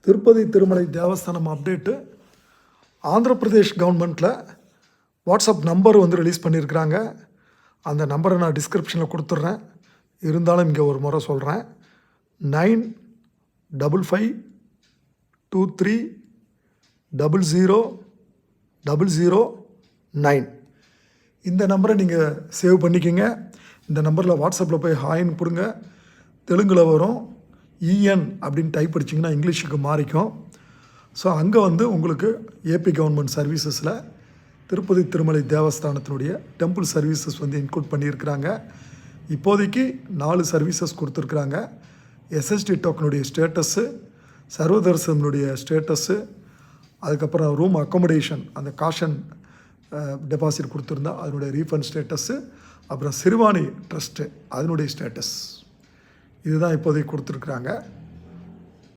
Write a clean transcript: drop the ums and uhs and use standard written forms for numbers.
திருப்பதி திருமலை தேவஸ்தானம் update. Andhra Pradesh கவர்மெண்ட்டில் WhatsApp number வந்து release பண்ணியிருக்கிறாங்க. அந்த நம்பரை நான் டிஸ்கிரிப்ஷனில் கொடுத்துட்றேன். இருந்தாலும் இங்கே ஒரு முறை சொல்கிறேன். 9555230009. இந்த நம்பரை நீங்கள் சேவ் பண்ணிக்கோங்க. இந்த நம்பரில் வாட்ஸ்அப்பில் போய் ஹாய்ன்னு கொடுங்க. தெலுங்கில் வரும். இஎன் அப்படின்னு டைப் அடிச்சிங்கன்னா இங்கிலீஷுக்கு மாறிக்கும். ஸோ அங்கே வந்து உங்களுக்கு ஏபி கவர்மெண்ட் சர்வீசஸில் திருப்பதி திருமலை தேவஸ்தானத்தினுடைய டெம்பிள் சர்வீசஸ் வந்து இன்க்ளூட் பண்ணியிருக்கிறாங்க. இப்போதைக்கு 4 சர்வீசஸ் கொடுத்துருக்குறாங்க. எஸ்எஸ்டி டோக்கனுடைய ஸ்டேட்டஸ்ஸு, சர்வதர்சனுடைய ஸ்டேட்டஸ்ஸு, அதுக்கப்புறம் ரூம் அக்காமடேஷன் அந்த காஷன் டெபாசிட் கொடுத்துருந்தா அதனுடைய ரீஃபண்ட் ஸ்டேட்டஸ்ஸு, அப்புறம் சிறுவாணி ட்ரஸ்ட்டு அதனுடைய ஸ்டேட்டஸ் இதுதான் இப்போதைக்கு கொடுத்துருக்குறாங்க.